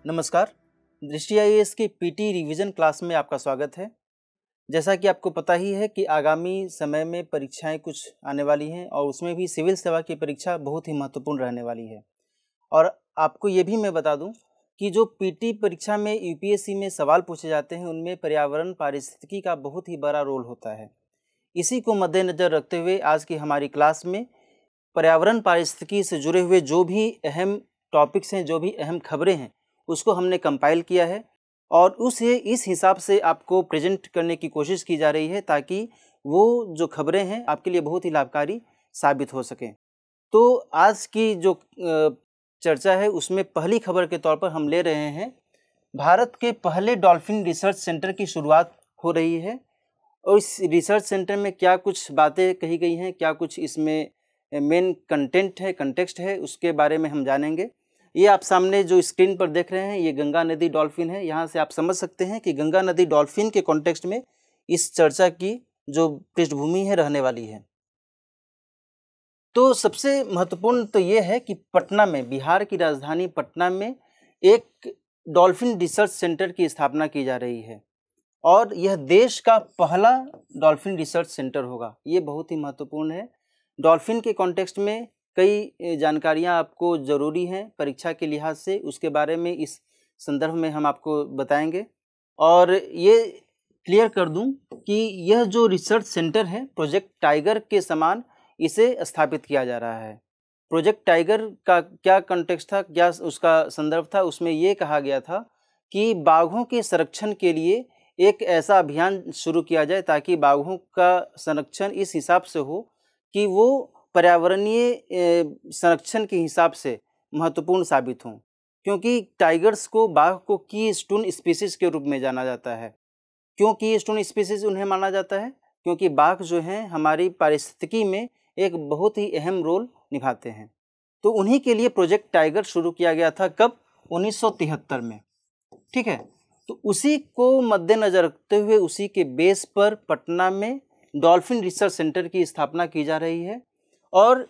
नमस्कार। दृष्टि आईएएस की पीटी रिवीजन क्लास में आपका स्वागत है। जैसा कि आपको पता ही है कि आगामी समय में परीक्षाएं कुछ आने वाली हैं और उसमें भी सिविल सेवा की परीक्षा बहुत ही महत्वपूर्ण रहने वाली है। और आपको ये भी मैं बता दूं कि जो पीटी परीक्षा में यूपीएससी में सवाल पूछे जाते हैं उनमें पर्यावरण पारिस्थितिकी का बहुत ही बड़ा रोल होता है। इसी को मद्देनज़र रखते हुए आज की हमारी क्लास में पर्यावरण पारिस्थितिकी से जुड़े हुए जो भी अहम टॉपिक्स हैं, जो भी अहम खबरें हैं, उसको हमने कंपाइल किया है और उसे इस हिसाब से आपको प्रेजेंट करने की कोशिश की जा रही है ताकि वो जो खबरें हैं आपके लिए बहुत ही लाभकारी साबित हो सकें। तो आज की जो चर्चा है उसमें पहली खबर के तौर पर हम ले रहे हैं भारत के पहले डॉल्फिन रिसर्च सेंटर की शुरुआत हो रही है और इस रिसर्च सेंटर में क्या कुछ बातें कही गई हैं, क्या कुछ इसमें मेन कंटेंट है, कंटेक्स्ट है, उसके बारे में हम जानेंगे। ये आप सामने जो स्क्रीन पर देख रहे हैं ये गंगा नदी डॉल्फिन है। यहाँ से आप समझ सकते हैं कि गंगा नदी डॉल्फिन के कॉन्टेक्स्ट में इस चर्चा की जो पृष्ठभूमि है रहने वाली है। तो सबसे महत्वपूर्ण तो ये है कि पटना में, बिहार की राजधानी पटना में एक डॉल्फिन रिसर्च सेंटर की स्थापना की जा रही है और यह देश का पहला डॉल्फिन रिसर्च सेंटर होगा। ये बहुत ही महत्वपूर्ण है। डॉल्फिन के कॉन्टेक्स्ट में कई जानकारियां आपको ज़रूरी हैं परीक्षा के लिहाज से, उसके बारे में इस संदर्भ में हम आपको बताएंगे। और ये क्लियर कर दूं कि यह जो रिसर्च सेंटर है प्रोजेक्ट टाइगर के समान इसे स्थापित किया जा रहा है। प्रोजेक्ट टाइगर का क्या कॉन्टेक्स्ट था, क्या उसका संदर्भ था, उसमें ये कहा गया था कि बाघों के संरक्षण के लिए एक ऐसा अभियान शुरू किया जाए ताकि बाघों का संरक्षण इस हिसाब से हो कि वो पर्यावरणीय संरक्षण के हिसाब से महत्वपूर्ण साबित हों, क्योंकि टाइगर्स को, बाघ को कीस्टोन स्पीसीज के रूप में जाना जाता है। क्यों कीस्टोन स्पीसीज उन्हें माना जाता है? क्योंकि बाघ जो हैं हमारी पारिस्थितिकी में एक बहुत ही अहम रोल निभाते हैं। तो उन्हीं के लिए प्रोजेक्ट टाइगर शुरू किया गया था। कब? 1973 में। ठीक है। तो उसी को मद्देनजर रखते हुए उसी के बेस पर पटना में डॉल्फिन रिसर्च सेंटर की स्थापना की जा रही है और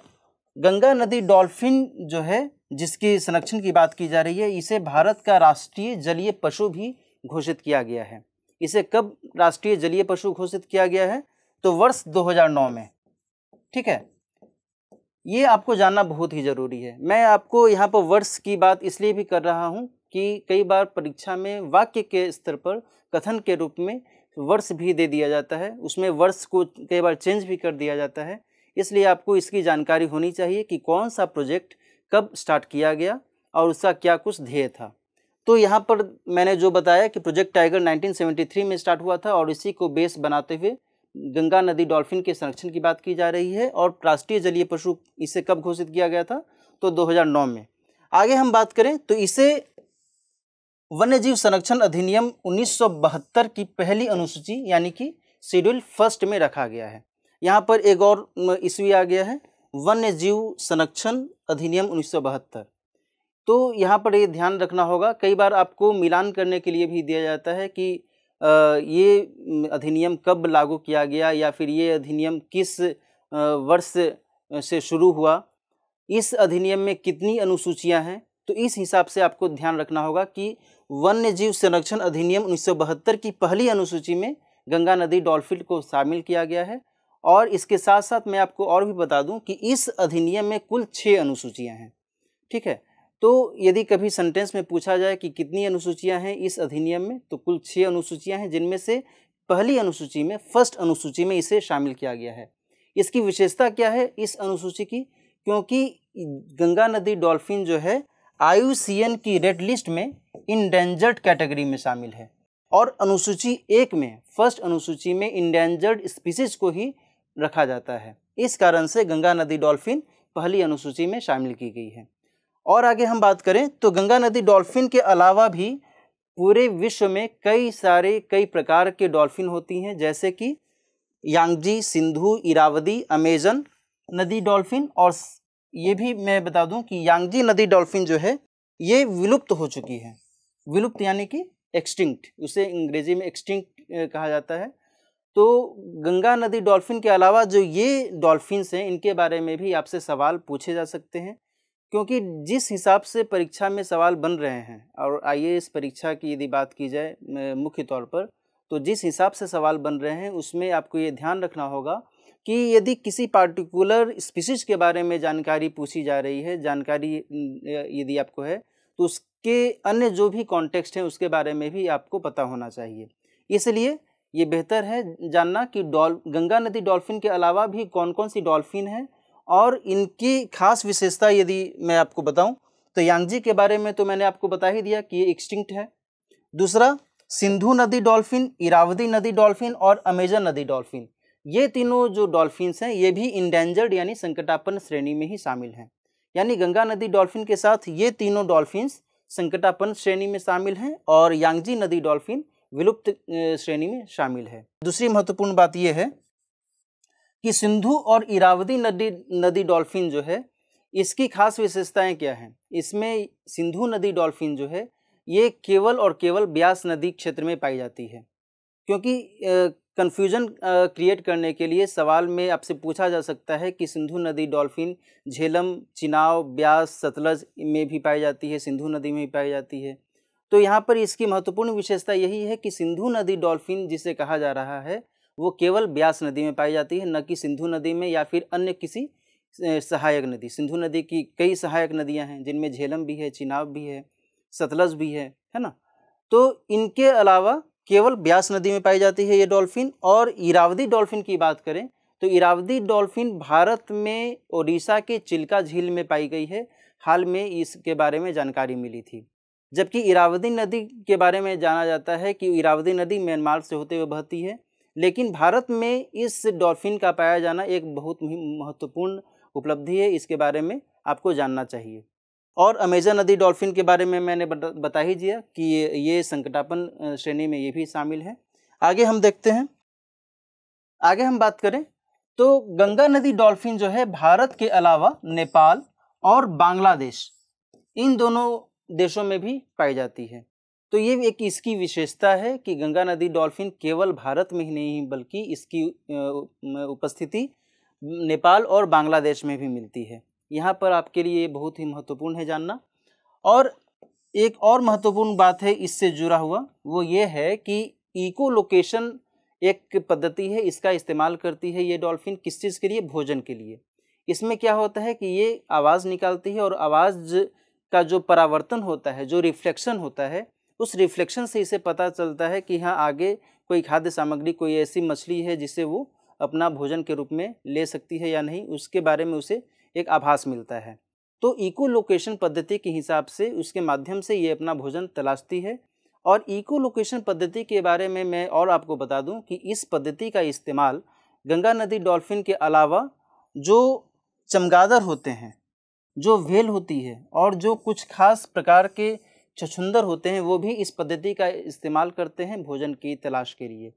गंगा नदी डॉल्फिन जो है जिसकी संरक्षण की बात की जा रही है, इसे भारत का राष्ट्रीय जलीय पशु भी घोषित किया गया है। इसे कब राष्ट्रीय जलीय पशु घोषित किया गया है? तो वर्ष 2009 में। ठीक है। ये आपको जानना बहुत ही ज़रूरी है। मैं आपको यहाँ पर वर्ष की बात इसलिए भी कर रहा हूँ कि कई बार परीक्षा में वाक्य के स्तर पर कथन के रूप में वर्ष भी दे दिया जाता है, उसमें वर्ष को कई बार चेंज भी कर दिया जाता है। इसलिए आपको इसकी जानकारी होनी चाहिए कि कौन सा प्रोजेक्ट कब स्टार्ट किया गया और उसका क्या कुछ ध्येय था। तो यहाँ पर मैंने जो बताया कि प्रोजेक्ट टाइगर 1973 में स्टार्ट हुआ था और इसी को बेस बनाते हुए गंगा नदी डॉल्फिन के संरक्षण की बात की जा रही है और राष्ट्रीय जलीय पशु इसे कब घोषित किया गया था? तो 2009 में। आगे हम बात करें तो इसे वन्यजीव संरक्षण अधिनियम 1972 की पहली अनुसूची यानी कि शेड्यूल फर्स्ट में रखा गया है। यहाँ पर एक और ईस्वी आ गया है, वन्यजीव संरक्षण अधिनियम 1972। तो यहाँ पर ये ध्यान रखना होगा, कई बार आपको मिलान करने के लिए भी दिया जाता है कि ये अधिनियम कब लागू किया गया या फिर ये अधिनियम किस वर्ष से शुरू हुआ, इस अधिनियम में कितनी अनुसूचियाँ हैं। तो इस हिसाब से आपको ध्यान रखना होगा कि वन्यजीव संरक्षण अधिनियम 1972 की पहली अनुसूची में गंगा नदी डॉल्फिन को शामिल किया गया है। और इसके साथ साथ मैं आपको और भी बता दूं कि इस अधिनियम में कुल 6 अनुसूचियां हैं। ठीक है। तो यदि कभी सेंटेंस में पूछा जाए कि कितनी अनुसूचियां हैं इस अधिनियम में, तो कुल 6 अनुसूचियां हैं, जिनमें से पहली अनुसूची में, फर्स्ट अनुसूची में इसे शामिल किया गया है। इसकी विशेषता क्या है इस अनुसूची की? क्योंकि गंगा नदी डॉल्फिन जो है IUCN की रेड लिस्ट में इंडेंजर्ड कैटेगरी में शामिल है और अनुसूची 1 में, फर्स्ट अनुसूची में इंडेंजर्ड स्पीसीज को ही रखा जाता है। इस कारण से गंगा नदी डॉल्फिन पहली अनुसूची में शामिल की गई है। और आगे हम बात करें तो गंगा नदी डॉल्फिन के अलावा भी पूरे विश्व में कई प्रकार के डॉल्फिन होती हैं, जैसे कि यांगजी, सिंधु, इरावदी, अमेजन नदी डॉल्फिन। और ये भी मैं बता दूं कि यांगजी नदी डॉल्फिन जो है ये विलुप्त हो चुकी है। विलुप्त यानी कि एक्सटिंक्ट, उसे अंग्रेजी में एक्सटिंक्ट कहा जाता है। तो गंगा नदी डॉल्फिन के अलावा जो ये डॉल्फिन्स हैं इनके बारे में भी आपसे सवाल पूछे जा सकते हैं, क्योंकि जिस हिसाब से परीक्षा में सवाल बन रहे हैं, और आईएएस परीक्षा की यदि बात की जाए मुख्य तौर पर, तो जिस हिसाब से सवाल बन रहे हैं उसमें आपको ये ध्यान रखना होगा कि यदि किसी पार्टिकुलर स्पीशीज के बारे में जानकारी पूछी जा रही है, जानकारी यदि आपको है, तो उसके अन्य जो भी कॉन्टेक्स्ट हैं उसके बारे में भी आपको पता होना चाहिए। इसलिए ये बेहतर है जानना कि गंगा नदी डॉल्फिन के अलावा भी कौन कौन सी डॉल्फिन हैं और इनकी खास विशेषता यदि मैं आपको बताऊं तो यांगजी के बारे में तो मैंने आपको बता ही दिया कि ये एक्सटिंक्ट है। दूसरा, सिंधु नदी डॉल्फिन, इरावदी नदी डॉल्फिन और अमेजन नदी डॉल्फिन, ये तीनों जो डॉल्फिन्स हैं ये भी इंडेंजर्ड यानी संकटापन्न श्रेणी में ही शामिल हैं। यानी गंगा नदी डॉल्फिन के साथ ये तीनों डॉल्फिन्स संकटापन्न श्रेणी में शामिल हैं और यांगजी नदी डॉल्फिन विलुप्त श्रेणी में शामिल है। दूसरी महत्वपूर्ण बात यह है कि सिंधु और इरावदी नदी डॉल्फिन जो है इसकी खास विशेषताएं क्या हैं। इसमें सिंधु नदी डॉल्फिन जो है ये केवल और केवल ब्यास नदी क्षेत्र में पाई जाती है। क्योंकि कन्फ्यूजन क्रिएट करने के लिए सवाल में आपसे पूछा जा सकता है कि सिंधु नदी डॉल्फिन झेलम, चिनाब, ब्यास, सतलज में भी पाई जाती है, सिंधु नदी में भी पाई जाती है। तो यहाँ पर इसकी महत्वपूर्ण विशेषता यही है कि सिंधु नदी डॉल्फिन जिसे कहा जा रहा है वो केवल ब्यास नदी में पाई जाती है, न कि सिंधु नदी में या फिर अन्य किसी सहायक नदी। सिंधु नदी की कई सहायक नदियाँ हैं जिनमें झेलम भी है, चिनाब भी है, सतलज भी है ना। तो इनके अलावा केवल ब्यास नदी में पाई जाती है ये डॉल्फिन। और इरावदी डॉल्फिन की बात करें तो इरावदी डॉल्फिन भारत में ओडिशा के चिल्का झील में पाई गई है। हाल में इसके बारे में जानकारी मिली थी। जबकि इरावदी नदी के बारे में जाना जाता है कि इरावदी नदी म्यांमार से होते हुए बहती है, लेकिन भारत में इस डॉल्फिन का पाया जाना एक बहुत महत्वपूर्ण उपलब्धि है। इसके बारे में आपको जानना चाहिए। और अमेजन नदी डॉल्फिन के बारे में मैंने बता ही दिया कि ये संकटापन्न श्रेणी में ये भी शामिल है। आगे हम देखते हैं, आगे हम बात करें तो गंगा नदी डॉल्फिन जो है भारत के अलावा नेपाल और बांग्लादेश, इन दोनों देशों में भी पाई जाती है। तो ये एक इसकी विशेषता है कि गंगा नदी डॉल्फिन केवल भारत में ही नहीं बल्कि इसकी उपस्थिति नेपाल और बांग्लादेश में भी मिलती है। यहाँ पर आपके लिए बहुत ही महत्वपूर्ण है जानना। और एक और महत्वपूर्ण बात है इससे जुड़ा हुआ, वो ये है कि इको लोकेशन एक पद्धति है, इसका इस्तेमाल करती है ये डॉल्फिन। किस चीज़ के लिए? भोजन के लिए। इसमें क्या होता है कि ये आवाज़ निकालती है और आवाज़ का जो परावर्तन होता है, जो रिफ्लेक्शन होता है, उस रिफ्लेक्शन से इसे पता चलता है कि हाँ आगे कोई खाद्य सामग्री, कोई ऐसी मछली है जिसे वो अपना भोजन के रूप में ले सकती है या नहीं, उसके बारे में उसे एक आभास मिलता है। तो इको लोकेशन पद्धति के हिसाब से उसके माध्यम से ये अपना भोजन तलाशती है। और इको लोकेशन पद्धति के बारे में मैं और आपको बता दूं कि इस पद्धति का इस्तेमाल गंगा नदी डॉल्फिन के अलावा जो चमगादड़ होते हैं, जो व्हेल होती है और जो कुछ खास प्रकार के छछूंदर होते हैं, वो भी इस पद्धति का इस्तेमाल करते हैं भोजन की तलाश के लिए।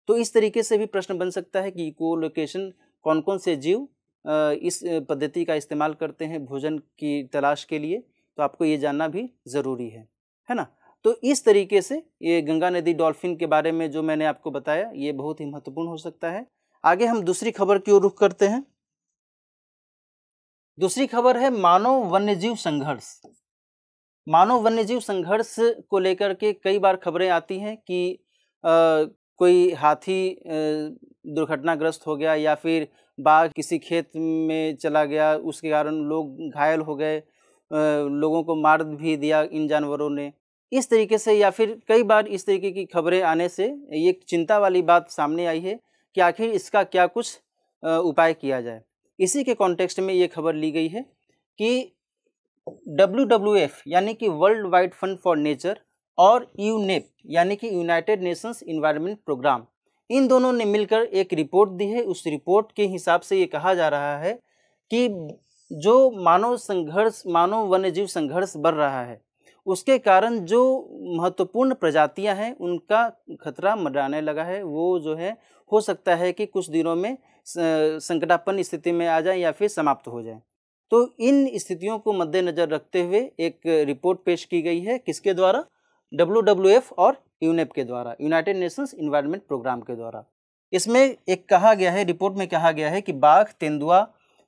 तो इस तरीके से भी प्रश्न बन सकता है कि इको लोकेशन कौन कौन से जीव इस पद्धति का इस्तेमाल करते हैं भोजन की तलाश के लिए, तो आपको ये जानना भी ज़रूरी है ना। तो इस तरीके से ये गंगा नदी डॉल्फिन के बारे में जो मैंने आपको बताया ये बहुत ही महत्वपूर्ण हो सकता है। आगे हम दूसरी खबर की ओर रुख करते हैं। दूसरी खबर है मानव वन्यजीव संघर्ष। मानव वन्यजीव संघर्ष को लेकर के कई बार खबरें आती हैं कि कोई हाथी दुर्घटनाग्रस्त हो गया या फिर बाघ किसी खेत में चला गया, उसके कारण लोग घायल हो गए, लोगों को मार भी दिया इन जानवरों ने। इस तरीके से या फिर कई बार इस तरीके की खबरें आने से ये चिंता वाली बात सामने आई है कि आखिर इसका क्या कुछ उपाय किया जाए। इसी के कॉन्टेक्स्ट में ये खबर ली गई है कि WWF यानी कि world wide fund for nature और यूनेप यानी कि यूनाइटेड नेशंस एनवायरनमेंट प्रोग्राम, इन दोनों ने मिलकर एक रिपोर्ट दी है। उस रिपोर्ट के हिसाब से ये कहा जा रहा है कि जो मानव वन्यजीव संघर्ष बढ़ रहा है उसके कारण जो महत्वपूर्ण प्रजातियां हैं उनका खतरा मंडराने लगा है। वो जो है हो सकता है कि कुछ दिनों में संकटापन्न स्थिति में आ जाए या फिर समाप्त हो जाए। तो इन स्थितियों को मद्देनजर रखते हुए एक रिपोर्ट पेश की गई है। किसके द्वारा? WWF और यूनेप के द्वारा, यूनाइटेड नेशंस एनवायरनमेंट प्रोग्राम के द्वारा। इसमें एक कहा गया है, रिपोर्ट में कहा गया है कि बाघ, तेंदुआ,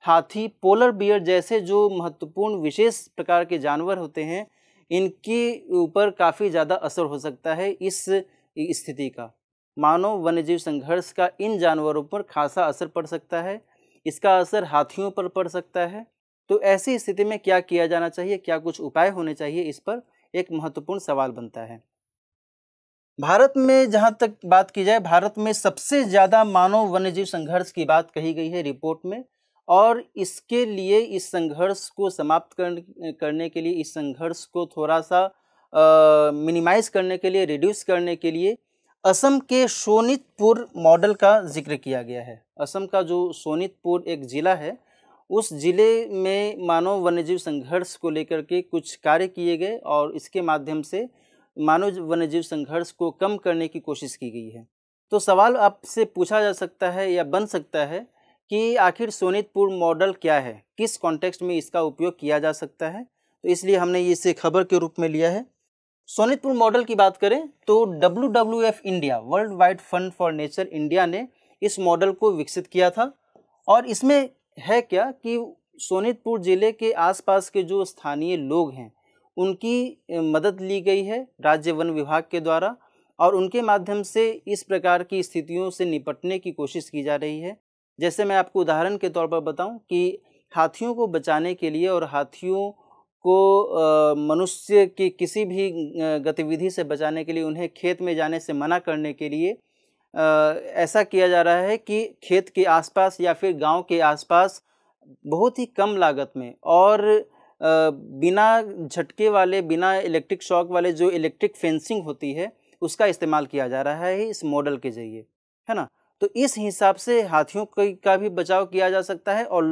हाथी, पोलर बियर जैसे जो महत्वपूर्ण विशेष प्रकार के जानवर होते हैं, इनके ऊपर काफ़ी ज़्यादा असर हो सकता है इस स्थिति का। मानव वन्यजीव संघर्ष का इन जानवरों पर खासा असर पड़ सकता है, इसका असर हाथियों पर पड़ सकता है। तो ऐसी स्थिति में क्या किया जाना चाहिए, क्या कुछ उपाय होने चाहिए, इस पर एक महत्वपूर्ण सवाल बनता है। भारत में जहाँ तक बात की जाए, भारत में सबसे ज़्यादा मानव वन्यजीव संघर्ष की बात कही गई है रिपोर्ट में, और इसके लिए, इस संघर्ष को समाप्त करने के लिए, इस संघर्ष को थोड़ा सा मिनिमाइज़ करने के लिए, रिड्यूस करने के लिए असम के शोनितपुर मॉडल का जिक्र किया गया है। असम का जो शोनितपुर एक ज़िला है, उस ज़िले में मानव वन्यजीव संघर्ष को लेकर के कुछ कार्य किए गए और इसके माध्यम से मानव वन्यजीव संघर्ष को कम करने की कोशिश की गई है। तो सवाल आपसे पूछा जा सकता है या बन सकता है कि आखिर शोनितपुर मॉडल क्या है, किस कॉन्टेक्स्ट में इसका उपयोग किया जा सकता है, तो इसलिए हमने इसे खबर के रूप में लिया है। शोनितपुर मॉडल की बात करें तो WWF India, world wide fund for nature India ने इस मॉडल को विकसित किया था। और इसमें है क्या कि शोनितपुर ज़िले के आसपास के जो स्थानीय लोग हैं, उनकी मदद ली गई है राज्य वन विभाग के द्वारा, और उनके माध्यम से इस प्रकार की स्थितियों से निपटने की कोशिश की जा रही है। जैसे मैं आपको उदाहरण के तौर पर बताऊं कि हाथियों को बचाने के लिए और हाथियों को मनुष्य की किसी भी गतिविधि से बचाने के लिए, उन्हें खेत में जाने से मना करने के लिए ऐसा किया जा रहा है कि खेत के आसपास या फिर गांव के आसपास बहुत ही कम लागत में और बिना झटके वाले, बिना इलेक्ट्रिक शॉक वाले जो इलेक्ट्रिक फेंसिंग होती है, उसका इस्तेमाल किया जा रहा है इस मॉडल के ज़रिए, है ना। तो इस हिसाब से हाथियों का भी बचाव किया जा सकता है, और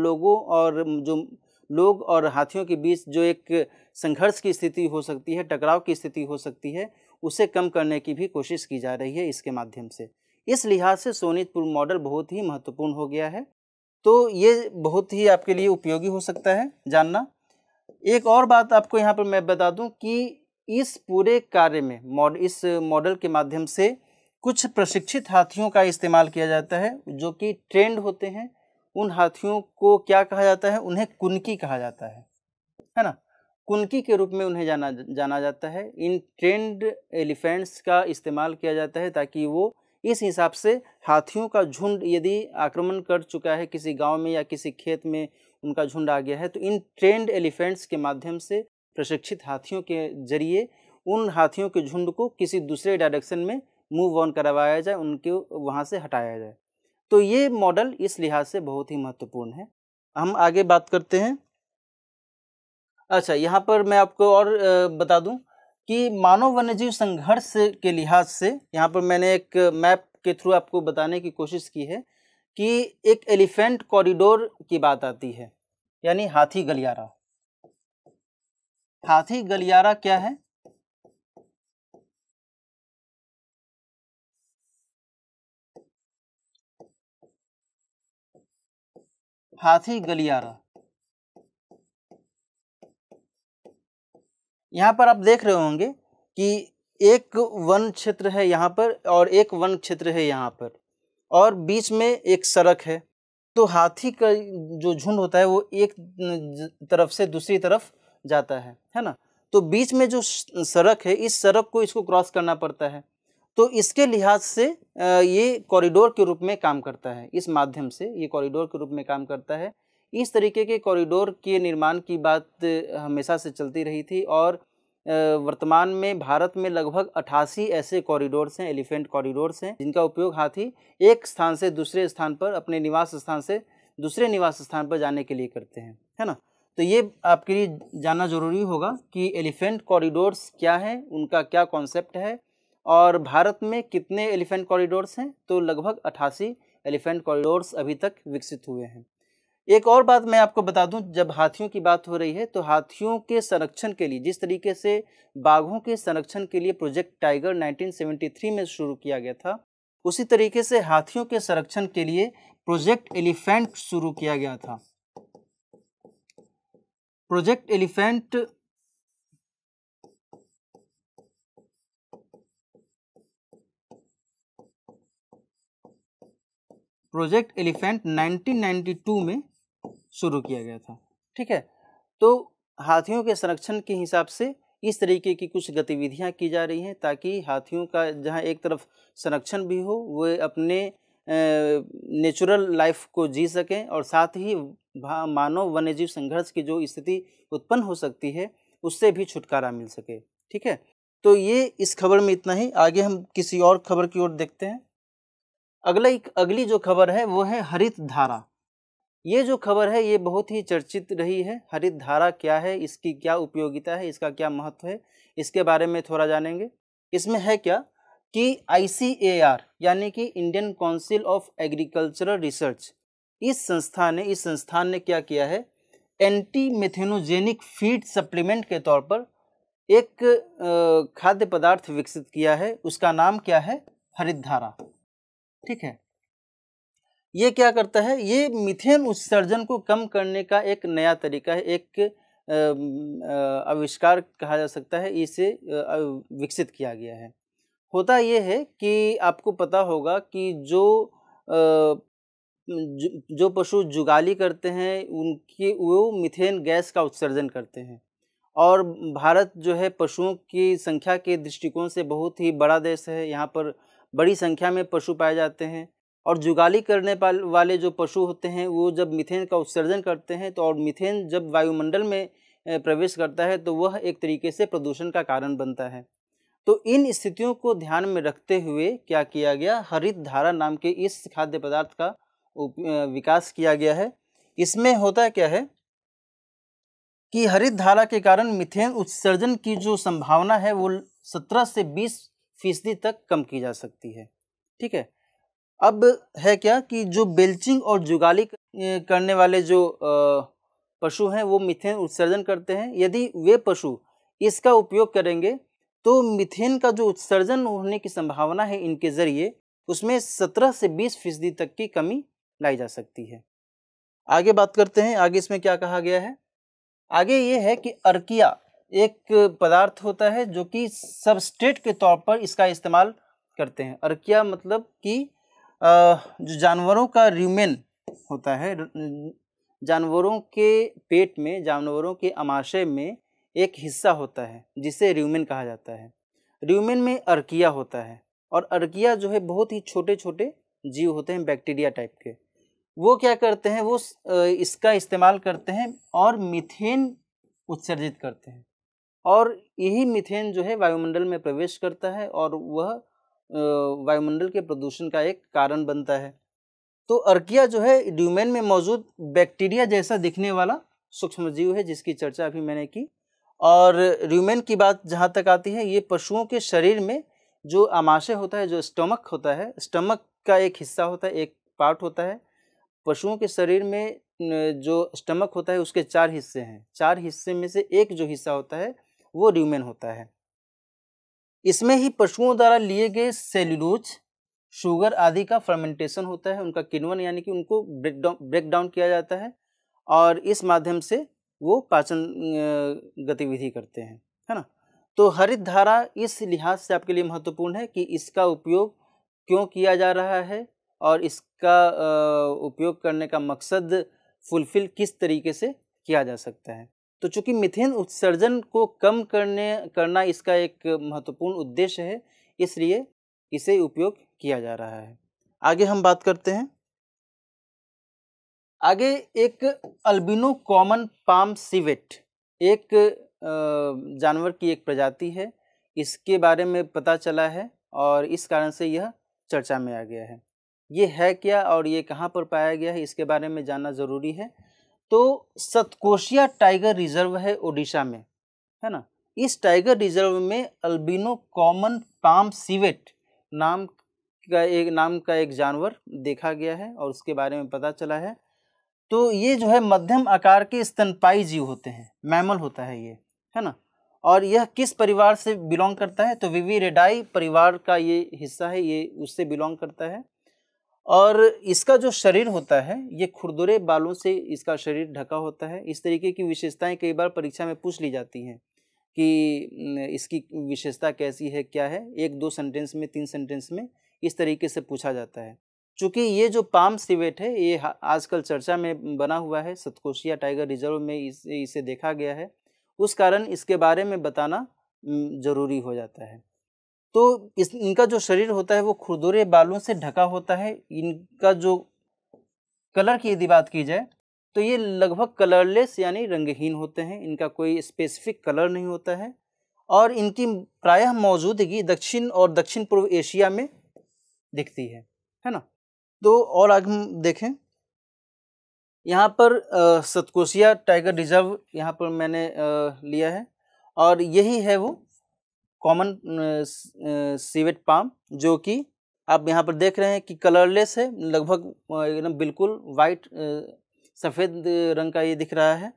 लोग और हाथियों के बीच जो एक संघर्ष की स्थिति हो सकती है, टकराव की स्थिति हो सकती है, उसे कम करने की भी कोशिश की जा रही है इसके माध्यम से। इस लिहाज से शोनितपुर मॉडल बहुत ही महत्वपूर्ण हो गया है। तो ये बहुत ही आपके लिए उपयोगी हो सकता है जानना। एक और बात आपको यहाँ पर मैं बता दूं कि इस पूरे कार्य में इस मॉडल के माध्यम से कुछ प्रशिक्षित हाथियों का इस्तेमाल किया जाता है, जो कि ट्रेंड होते हैं। उन हाथियों को क्या कहा जाता है, उन्हें कुनकी कहा जाता है ना। कुनकी के रूप में उन्हें जाना जाता है। इन ट्रेंड एलिफेंट्स का इस्तेमाल किया जाता है ताकि वो इस हिसाब से हाथियों का झुंड यदि आक्रमण कर चुका है किसी गांव में या किसी खेत में, उनका झुंड आ गया है, तो इन ट्रेंड एलिफेंट्स के माध्यम से, प्रशिक्षित हाथियों के जरिए उन हाथियों के झुंड को किसी दूसरे डायरेक्शन में मूव ऑन करवाया जाए, उनको वहाँ से हटाया जाए। तो ये मॉडल इस लिहाज से बहुत ही महत्वपूर्ण है। हम आगे बात करते हैं। अच्छा, यहाँ पर मैं आपको और बता दूं कि मानव वन्यजीव संघर्ष के लिहाज से यहाँ पर मैंने एक मैप के थ्रू आपको बताने की कोशिश की है कि एक एलिफेंट कॉरिडोर की बात आती है, यानी हाथी गलियारा। हाथी गलियारा क्या है? हाथी गलियारा, यहाँ पर आप देख रहे होंगे कि एक वन क्षेत्र है यहाँ पर और एक वन क्षेत्र है यहाँ पर, और बीच में एक सड़क है। तो हाथी का जो झुंड होता है वो एक तरफ से दूसरी तरफ जाता है ना। तो बीच में जो सड़क है, इस सड़क को इसको क्रॉस करना पड़ता है। तो इसके लिहाज से ये कॉरिडोर के रूप में काम करता है, इस माध्यम से ये कॉरिडोर के रूप में काम करता है। इस तरीके के कॉरिडोर के निर्माण की बात हमेशा से चलती रही थी, और वर्तमान में भारत में लगभग 88 ऐसे कॉरिडोर्स हैं, एलिफेंट कॉरिडोर्स हैं, जिनका उपयोग हाथी एक स्थान से दूसरे स्थान पर, अपने निवास स्थान से दूसरे निवास स्थान पर जाने के लिए करते हैं, है ना। तो ये आपके लिए जानना जरूरी होगा कि एलिफेंट कॉरिडोर्स क्या है, उनका क्या कॉन्सेप्ट है, और भारत में कितने एलिफेंट कॉरिडोर्स हैं। तो लगभग 88 एलिफेंट कॉरिडोर्स अभी तक विकसित हुए हैं। एक और बात मैं आपको बता दूं, जब हाथियों की बात हो रही है तो हाथियों के संरक्षण के लिए, जिस तरीके से बाघों के संरक्षण के लिए प्रोजेक्ट टाइगर 1973 में शुरू किया गया था, उसी तरीके से हाथियों के संरक्षण के लिए प्रोजेक्ट एलिफेंट शुरू किया गया था। प्रोजेक्ट एलिफेंट 1992 में शुरू किया गया था। ठीक है, तो हाथियों के संरक्षण के हिसाब से इस तरीके की कुछ गतिविधियां की जा रही हैं ताकि हाथियों का जहां एक तरफ संरक्षण भी हो, वो अपने नेचुरल लाइफ को जी सकें और साथ ही मानव वन्यजीव संघर्ष की जो स्थिति उत्पन्न हो सकती है उससे भी छुटकारा मिल सके। ठीक है, तो ये इस खबर में इतना ही। आगे हम किसी और खबर की ओर देखते हैं। अगली जो खबर है वो है हरित धारा। ये जो खबर है ये बहुत ही चर्चित रही है। हरित धारा क्या है, इसकी क्या उपयोगिता है, इसका क्या महत्व है, इसके बारे में थोड़ा जानेंगे। इसमें है क्या कि ICAR यानी कि Indian council of agricultural research, इस संस्थान ने क्या किया है, एंटी मेथेनोजेनिक फीड सप्लीमेंट के तौर पर एक खाद्य पदार्थ विकसित किया है। उसका नाम क्या है, हरित धारा। ठीक है, ये क्या करता है, ये मीथेन उत्सर्जन को कम करने का एक नया तरीका है, एक आविष्कार कहा जा सकता है। इसे विकसित किया गया है। होता ये है कि आपको पता होगा कि जो पशु जुगाली करते हैं वो मीथेन गैस का उत्सर्जन करते हैं। और भारत जो है पशुओं की संख्या के दृष्टिकोण से बहुत ही बड़ा देश है। यहाँ पर बड़ी संख्या में पशु पाए जाते हैं और जुगाली करने वाले जो पशु होते हैं वो जब मीथेन का उत्सर्जन करते हैं तो और मीथेन जब वायुमंडल में प्रवेश करता है तो वह एक तरीके से प्रदूषण का कारण बनता है। तो इन स्थितियों को ध्यान में रखते हुए क्या किया गया, हरित धारा नाम के इस खाद्य पदार्थ का विकास किया गया है। इसमें होता क्या है कि हरित धारा के कारण मीथेन उत्सर्जन की जो संभावना है वो 17 से 20% तक कम की जा सकती है। ठीक है, अब है क्या कि जो बेल्चिंग और जुगाली करने वाले जो पशु हैं वो मीथेन उत्सर्जन करते हैं। यदि वे पशु इसका उपयोग करेंगे तो मीथेन का जो उत्सर्जन होने की संभावना है इनके जरिए उसमें 17 से 20% तक की कमी लाई जा सकती है। आगे बात करते हैं, आगे इसमें क्या कहा गया है। आगे ये है कि अर्किया एक पदार्थ होता है जो कि सबस्ट्रेट के तौर पर इसका इस्तेमाल करते हैं। अर्किया मतलब कि जो जानवरों का र्यूमेन होता है, जानवरों के पेट में, जानवरों के आमाशय में एक हिस्सा होता है जिसे र्यूमेन कहा जाता है। र्यूमेन में अर्किया होता है और अर्किया जो है बहुत ही छोटे छोटे जीव होते हैं, बैक्टीरिया टाइप के। वो क्या करते हैं, वो इसका इस्तेमाल करते हैं और मीथेन उत्सर्जित करते हैं और यही मीथेन जो है वायुमंडल में प्रवेश करता है और वह वायुमंडल के प्रदूषण का एक कारण बनता है। तो अर्किया जो है र्यूमेन में मौजूद बैक्टीरिया जैसा दिखने वाला सूक्ष्मजीव है जिसकी चर्चा अभी मैंने की। और र्यूमेन की बात जहाँ तक आती है, ये पशुओं के शरीर में जो आमाशय होता है, जो स्टमक होता है, स्टमक का एक हिस्सा होता है, एक पार्ट होता है। पशुओं के शरीर में जो स्टमक होता है उसके 4 हिस्से हैं। 4 हिस्से में से एक जो हिस्सा होता है वो र्यूमेन होता है। इसमें ही पशुओं द्वारा लिए गए सेल्यूलोज, शुगर आदि का फर्मेंटेशन होता है, उनका किण्वन यानी कि उनको ब्रेक डाउन किया जाता है और इस माध्यम से वो पाचन गतिविधि करते हैं, है ना। तो हरित धारा इस लिहाज से आपके लिए महत्वपूर्ण है कि इसका उपयोग क्यों किया जा रहा है और इसका उपयोग करने का मकसद फुलफिल किस तरीके से किया जा सकता है। तो चूंकि मीथेन उत्सर्जन को कम करना इसका एक महत्वपूर्ण उद्देश्य है, इसलिए इसे उपयोग किया जा रहा है। आगे हम बात करते हैं। आगे एक अल्बिनो कॉमन पाम सिवेट एक जानवर की एक प्रजाति है, इसके बारे में पता चला है और इस कारण से यह चर्चा में आ गया है। ये है क्या और ये कहाँ पर पाया गया है, इसके बारे में जानना ज़रूरी है। तो सतकोशिया टाइगर रिजर्व है ओडिशा में, है ना। इस टाइगर रिजर्व में अल्बिनो कॉमन पाम सिवेट नाम का एक जानवर देखा गया है और उसके बारे में पता चला है। तो ये जो है मध्यम आकार के स्तनपायी जीव होते हैं, मैमल होता है ये, है ना। और यह किस परिवार से बिलोंग करता है, तो विविरेडाई परिवार का ये हिस्सा है, ये उससे बिलोंग करता है। और इसका जो शरीर होता है ये खुरदुरे बालों से इसका शरीर ढका होता है। इस तरीके की विशेषताएं कई बार परीक्षा में पूछ ली जाती हैं कि इसकी विशेषता कैसी है, क्या है। 1-2 सेंटेंस में, 3 सेंटेंस में इस तरीके से पूछा जाता है। चूँकि ये जो पाम सिवेट है ये आजकल चर्चा में बना हुआ है, सतकोशिया टाइगर रिजर्व में इसे देखा गया है, उस कारण इसके बारे में बताना ज़रूरी हो जाता है। तो इनका जो शरीर होता है वो खुरदुरे बालों से ढका होता है। इनका जो कलर की यदि बात की जाए तो ये लगभग कलरलेस यानी रंगहीन होते हैं, इनका कोई स्पेसिफिक कलर नहीं होता है और इनकी प्रायः मौजूदगी दक्षिण और दक्षिण पूर्व एशिया में दिखती है ना। तो और आगे हम देखें, यहाँ पर सतकोशिया टाइगर रिजर्व यहाँ पर मैंने लिया है और यही है वो कॉमन सिवेट पाम, जो कि आप यहाँ पर देख रहे हैं कि कलरलेस है, लगभग एकदम बिल्कुल वाइट सफ़ेद रंग का ये दिख रहा है।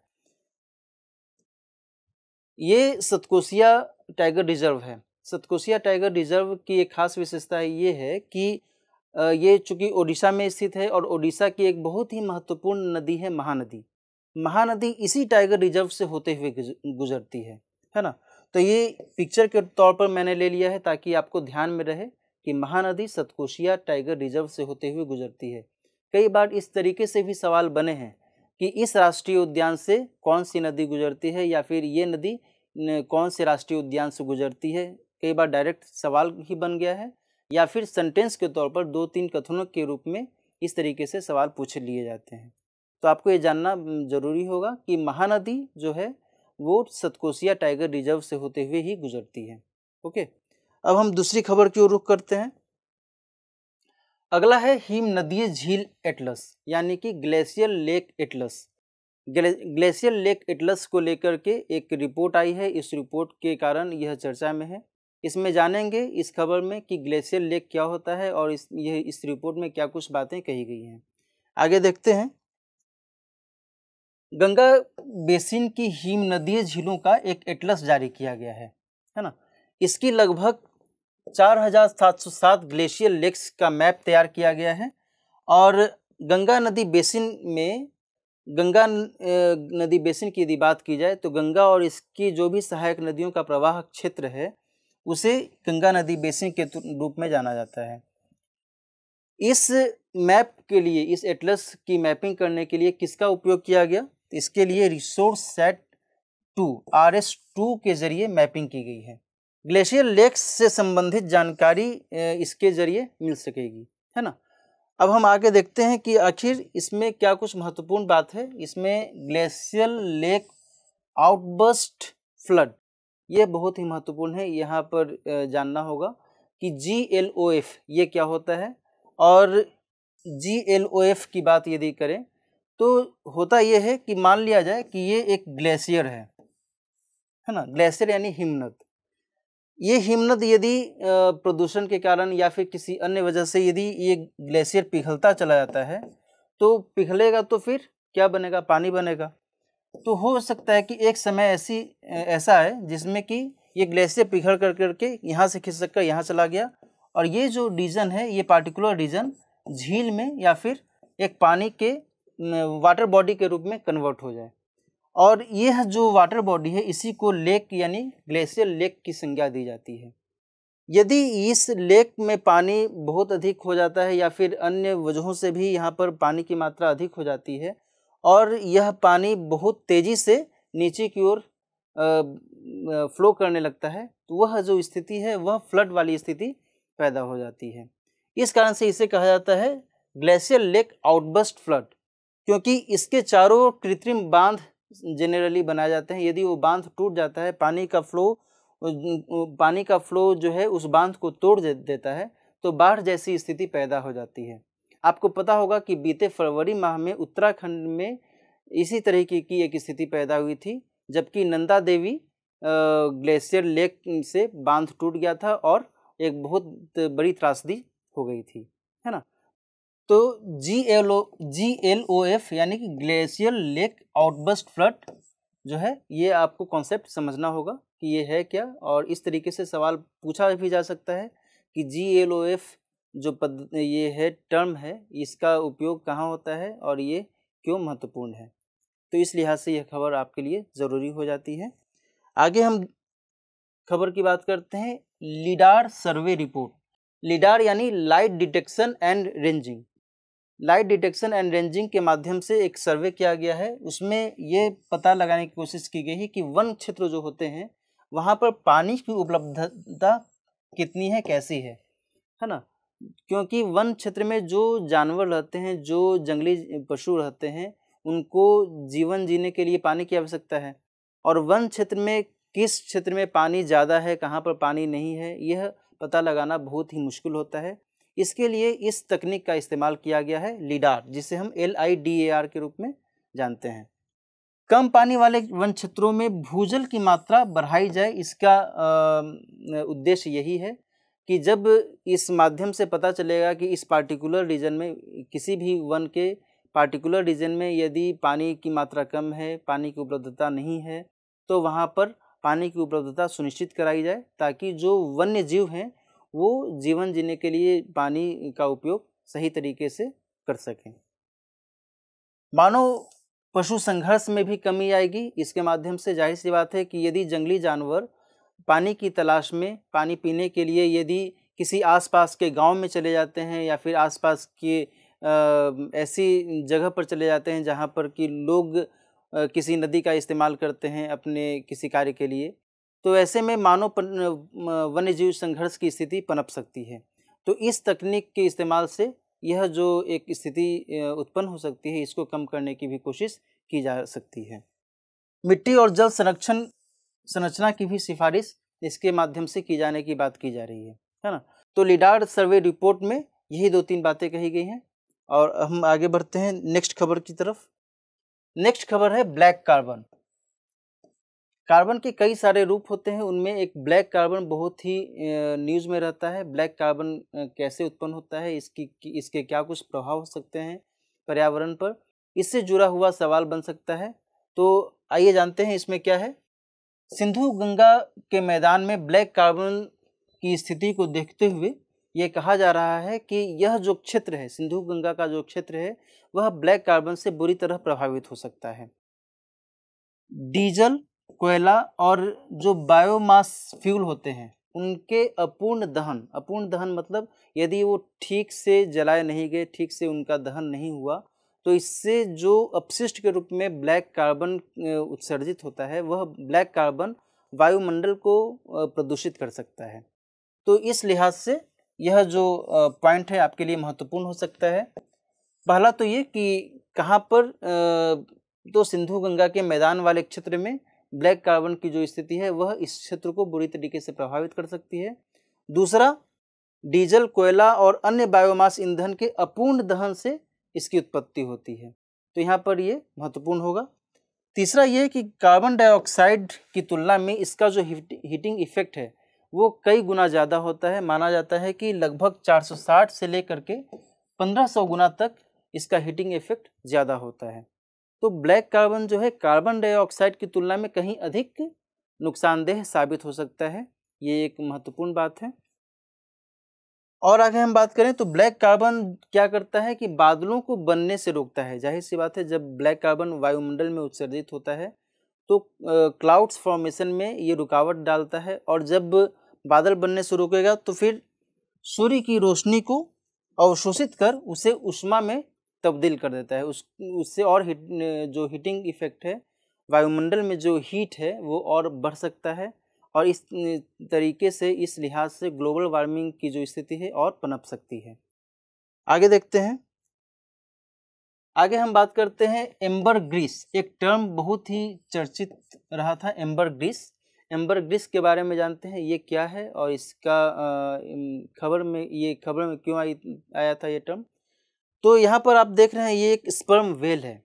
ये सतकोशिया टाइगर रिजर्व है। सतकोशिया टाइगर रिजर्व की एक खास विशेषता ये है कि ये चूँकि ओडिशा में स्थित है और ओडिशा की एक बहुत ही महत्वपूर्ण नदी है महानदी। महानदी इसी टाइगर रिजर्व से होते हुए गुजरती है ना। तो ये पिक्चर के तौर पर मैंने ले लिया है ताकि आपको ध्यान में रहे कि महानदी सतकोशिया टाइगर रिजर्व से होते हुए गुजरती है। कई बार इस तरीके से भी सवाल बने हैं कि इस राष्ट्रीय उद्यान से कौन सी नदी गुजरती है या फिर ये नदी कौन से राष्ट्रीय उद्यान से गुजरती है। कई बार डायरेक्ट सवाल ही बन गया है या फिर सेंटेंस के तौर पर 2-3 कथनों के रूप में इस तरीके से सवाल पूछ लिए जाते हैं। तो आपको ये जानना ज़रूरी होगा कि महानदी जो है वो सतकोशिया टाइगर रिजर्व से होते हुए ही गुजरती है। ओके, अब हम दूसरी खबर की ओर रुख करते हैं। अगला है हिम नदीय झील एटलस यानी कि glacial lake Atlas. Glacial lake Atlas को लेकर के एक रिपोर्ट आई है, इस रिपोर्ट के कारण यह चर्चा में है। इसमें जानेंगे इस खबर में कि ग्लेशियल लेक क्या होता है और इस रिपोर्ट में क्या कुछ बातें कही गई हैं। आगे देखते हैं। गंगा बेसिन की हिम नदीय झीलों का एक एटलस जारी किया गया है ना। इसकी लगभग 4707 ग्लेशियल लेक्स का मैप तैयार किया गया है और गंगा नदी बेसिन में गंगा नदी बेसिन की यदि बात की जाए तो गंगा और इसकी जो भी सहायक नदियों का प्रवाह क्षेत्र है उसे गंगा नदी बेसिन के रूप में जाना जाता है। इस मैप के लिए, इस एटलस की मैपिंग करने के लिए किसका उपयोग किया गया? इसके लिए रिसोर्ससैट 2 RS2 के जरिए मैपिंग की गई है। ग्लेशियर लेक्स से संबंधित जानकारी इसके जरिए मिल सकेगी, है ना। अब हम आगे देखते हैं कि आखिर इसमें क्या कुछ महत्वपूर्ण बात है। इसमें ग्लेशियल लेक आउटबर्स्ट फ्लड, ये बहुत ही महत्वपूर्ण है। यहाँ पर जानना होगा कि GLOF ये क्या होता है और GLOF की बात यदि करें तो होता ये है कि मान लिया जाए कि ये एक ग्लेशियर है ना। ग्लेशियर यानी हिमनद। ये हिमनद यदि प्रदूषण के कारण या फिर किसी अन्य वजह से यदि ये ग्लेशियर पिघलता चला जाता है तो पिघलेगा तो फिर क्या बनेगा? पानी बनेगा। तो हो सकता है कि एक समय ऐसा है जिसमें कि ये ग्लेशियर पिघल करके यहाँ से खिसक कर यहाँ चला गया और ये जो रीजन है, ये पार्टिकुलर रीजन झील में या फिर एक पानी के वाटर बॉडी के रूप में कन्वर्ट हो जाए और यह जो वाटर बॉडी है इसी को लेक यानी ग्लेशियर लेक की संज्ञा दी जाती है। यदि इस लेक में पानी बहुत अधिक हो जाता है या फिर अन्य वजहों से भी यहाँ पर पानी की मात्रा अधिक हो जाती है और यह पानी बहुत तेज़ी से नीचे की ओर फ्लो करने लगता है तो वह जो स्थिति है वह फ्लड वाली स्थिति पैदा हो जाती है। इस कारण से इसे कहा जाता है ग्लेशियर लेक आउटबर्स्ट फ्लड, क्योंकि इसके चारों कृत्रिम बांध जनरली बनाए जाते हैं। यदि वो बांध टूट जाता है, पानी का फ्लो जो है उस बांध को तोड़ देता है तो बाढ़ जैसी स्थिति पैदा हो जाती है। आपको पता होगा कि बीते फरवरी माह में उत्तराखंड में इसी तरह की एक स्थिति पैदा हुई थी, जबकि नंदा देवी ग्लेशियर लेक से बांध टूट गया था और एक बहुत बड़ी त्रासदी हो गई थी, है ना। तो GLOF यानी कि ग्लेशियर लेक आउटबर्स्ट फ्लड जो है ये आपको कॉन्सेप्ट समझना होगा कि ये है क्या, और इस तरीके से सवाल पूछा भी जा सकता है कि GLOF जो ये है टर्म है इसका उपयोग कहाँ होता है और ये क्यों महत्वपूर्ण है। तो इस लिहाज से यह खबर आपके लिए ज़रूरी हो जाती है। आगे हम खबर की बात करते हैं लिडार सर्वे रिपोर्ट। लिडार यानी light detection and ranging. Light detection and ranging के माध्यम से एक सर्वे किया गया है। उसमें ये पता लगाने की कोशिश की गई है कि वन क्षेत्र जो होते हैं वहाँ पर पानी की उपलब्धता कितनी है, कैसी है ना। क्योंकि वन क्षेत्र में जो जानवर रहते हैं, जो जंगली पशु रहते हैं, उनको जीवन जीने के लिए पानी की आवश्यकता है। और वन क्षेत्र में किस क्षेत्र में पानी ज़्यादा है, कहाँ पर पानी नहीं है, यह पता लगाना बहुत ही मुश्किल होता है। इसके लिए इस तकनीक का इस्तेमाल किया गया है, लिडार, जिसे हम LIDAR के रूप में जानते हैं। कम पानी वाले वन क्षेत्रों में भूजल की मात्रा बढ़ाई जाए, इसका उद्देश्य यही है कि जब इस माध्यम से पता चलेगा कि इस पार्टिकुलर रीजन में, किसी भी वन के पार्टिकुलर रीजन में यदि पानी की मात्रा कम है, पानी की उपलब्धता नहीं है, तो वहाँ पर पानी की उपलब्धता सुनिश्चित कराई जाए, ताकि जो वन्य जीव हैं वो जीवन जीने के लिए पानी का उपयोग सही तरीके से कर सकें। मानव पशु संघर्ष में भी कमी आएगी। इसके माध्यम से जाहिर सी बात है कि यदि जंगली जानवर पानी की तलाश में, पानी पीने के लिए यदि किसी आसपास के गांव में चले जाते हैं या फिर आसपास के ऐसी जगह पर चले जाते हैं जहां पर कि लोग किसी नदी का इस्तेमाल करते हैं अपने किसी कार्य के लिए, तो ऐसे में मानव वन्य जीव संघर्ष की स्थिति पनप सकती है। तो इस तकनीक के इस्तेमाल से यह जो एक स्थिति उत्पन्न हो सकती है, इसको कम करने की भी कोशिश की जा सकती है। मिट्टी और जल संरचना की भी सिफारिश इसके माध्यम से की जाने की बात की जा रही है ना। तो लिडार सर्वे रिपोर्ट में यही 2-3 बातें कही गई हैं और हम आगे बढ़ते हैं नेक्स्ट खबर की तरफ। नेक्स्ट खबर है ब्लैक कार्बन। कार्बन के कई सारे रूप होते हैं, उनमें एक ब्लैक कार्बन बहुत ही न्यूज़ में रहता है। ब्लैक कार्बन कैसे उत्पन्न होता है, इसके क्या कुछ प्रभाव हो सकते हैं पर्यावरण पर, इससे जुड़ा हुआ सवाल बन सकता है। तो आइए जानते हैं इसमें क्या है। सिंधु गंगा के मैदान में ब्लैक कार्बन की स्थिति को देखते हुए ये कहा जा रहा है कि यह जो क्षेत्र है, सिंधु गंगा का जो क्षेत्र है, वह ब्लैक कार्बन से बुरी तरह प्रभावित हो सकता है। डीजल, कोयला और जो बायोमास फ्यूल होते हैं उनके अपूर्ण दहन मतलब यदि वो ठीक से जलाए नहीं गए, ठीक से उनका दहन नहीं हुआ, तो इससे जो अपशिष्ट के रूप में ब्लैक कार्बन उत्सर्जित होता है, वह ब्लैक कार्बन वायुमंडल को प्रदूषित कर सकता है। तो इस लिहाज से यह जो पॉइंट है आपके लिए महत्वपूर्ण हो सकता है। पहला तो ये कि कहाँ पर तो सिंधु गंगा के मैदान वाले क्षेत्र में ब्लैक कार्बन की जो स्थिति है वह इस क्षेत्र को बुरी तरीके से प्रभावित कर सकती है। दूसरा, डीजल, कोयला और अन्य बायोमास ईंधन के अपूर्ण दहन से इसकी उत्पत्ति होती है, तो यहाँ पर ये महत्वपूर्ण होगा। तीसरा ये कि कार्बन डाइऑक्साइड की तुलना में इसका जो हीटिंग इफेक्ट है वो कई गुना ज़्यादा होता है। माना जाता है कि लगभग 460 से लेकर के 1500 गुना तक इसका हीटिंग इफेक्ट ज़्यादा होता है। तो ब्लैक कार्बन जो है कार्बन डाइऑक्साइड की तुलना में कहीं अधिक नुकसानदेह साबित हो सकता है, ये एक महत्वपूर्ण बात है। और आगे हम बात करें तो ब्लैक कार्बन क्या करता है कि बादलों को बनने से रोकता है। जाहिर सी बात है, जब ब्लैक कार्बन वायुमंडल में उत्सर्जित होता है तो क्लाउड्स फॉर्मेशन में ये रुकावट डालता है, और जब बादल बनने से रोकेगा तो फिर सूर्य की रोशनी को अवशोषित कर उसे ऊष्मा में तब्दील कर देता है। उससे और जो हीटिंग इफेक्ट है, वायुमंडल में जो हीट है वो और बढ़ सकता है, और इस तरीके से, इस लिहाज से ग्लोबल वार्मिंग की जो स्थिति है और पनप सकती है। आगे देखते हैं। आगे हम बात करते हैं एम्बर ग्रीस। एक टर्म बहुत ही चर्चित रहा था, एम्बर ग्रीस। एम्बर ग्रीस के बारे में जानते हैं ये क्या है और इसका खबर में क्यों आया था ये टर्म। तो यहाँ पर आप देख रहे हैं ये एक स्पर्म वेल है,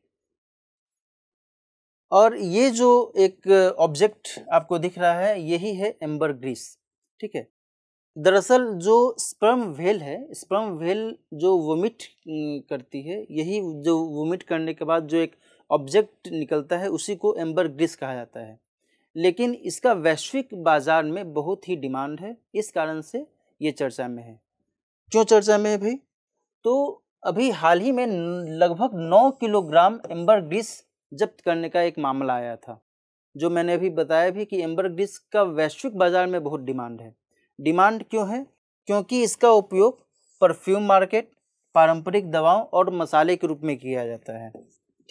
और ये जो एक ऑब्जेक्ट आपको दिख रहा है यही है एम्बर ग्रीस, ठीक है। दरअसल जो स्पर्म वेल है, स्पर्म वेल जो वोमिट करती है, यही जो वोमिट करने के बाद जो एक ऑब्जेक्ट निकलता है उसी को एम्बर ग्रीस कहा जाता है। लेकिन इसका वैश्विक बाजार में बहुत ही डिमांड है, इस कारण से ये चर्चा में है। क्यों चर्चा में है भाई? तो अभी हाल ही में लगभग 9 किलोग्राम एम्बर ग्रीस जब्त करने का एक मामला आया था, जो मैंने अभी बताया भी कि एम्बर ग्रीस का वैश्विक बाजार में बहुत डिमांड है। डिमांड क्यों है? क्योंकि इसका उपयोग परफ्यूम मार्केट, पारंपरिक दवाओं और मसाले के रूप में किया जाता है।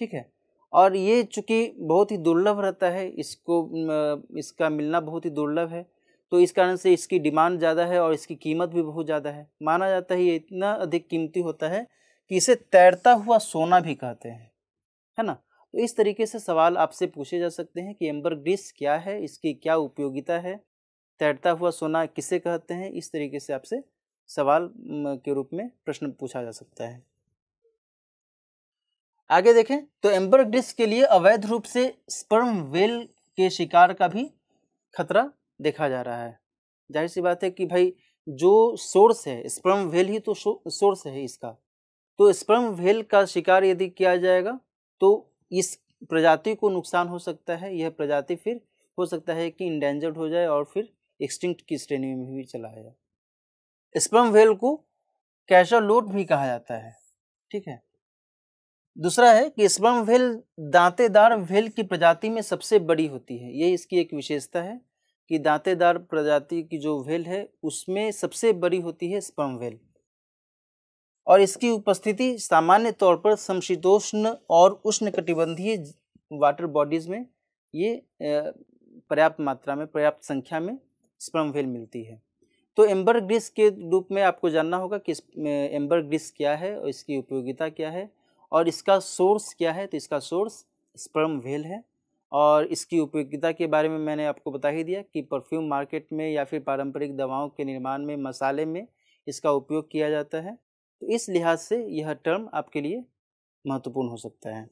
ठीक है, और ये चूँकि बहुत ही दुर्लभ रहता है, इसका मिलना बहुत ही दुर्लभ है, तो इस कारण से इसकी डिमांड ज़्यादा है और इसकी कीमत भी बहुत ज़्यादा है। माना जाता है ये इतना अधिक कीमती होता है कि इसे तैरता हुआ सोना भी कहते हैं, है ना। तो इस तरीके से सवाल आपसे पूछे जा सकते हैं कि एम्बरग्लिस क्या है, इसकी क्या उपयोगिता है, तैरता हुआ सोना किसे कहते हैं। इस तरीके से आपसे सवाल के रूप में प्रश्न पूछा जा सकता है। आगे देखें तो एम्बरग्लिस के लिए अवैध रूप से स्पर्म व्हेल के शिकार का भी खतरा देखा जा रहा है। जाहिर सी बात है कि भाई जो सोर्स है, स्पर्म व्हेल ही तो सोर्स है इसका, तो स्पर्म व्हेल का शिकार यदि किया जाएगा तो इस प्रजाति को नुकसान हो सकता है। यह प्रजाति फिर हो सकता है कि इंडेंजर्ड हो जाए और फिर एक्सटिंक्ट की श्रेणी में भी चला जाए। स्पर्म व्हेल को कैशलोट भी कहा जाता है। ठीक है, दूसरा है कि स्पर्म व्हेल दांतेदार व्हेल की प्रजाति में सबसे बड़ी होती है। ये इसकी एक विशेषता है कि दांतेदार प्रजाति की जो व्हेल है उसमें सबसे बड़ी होती है स्पर्म व्हेल, और इसकी उपस्थिति सामान्य तौर पर समशीतोष्ण और उष्णकटिबंधीय वाटर बॉडीज में ये पर्याप्त मात्रा में, पर्याप्त संख्या में स्पर्म व्हेल मिलती है। तो एम्बरग्लिस के रूप में आपको जानना होगा कि एम्बरग्लिस क्या है और इसकी उपयोगिता क्या है और इसका सोर्स क्या है। तो इसका सोर्स स्पर्म व्हेल है, और इसकी उपयोगिता के बारे में मैंने आपको बता ही दिया कि परफ्यूम मार्केट में या फिर पारंपरिक दवाओं के निर्माण में, मसाले में इसका उपयोग किया जाता है। तो इस लिहाज से यह टर्म आपके लिए महत्वपूर्ण हो सकता है।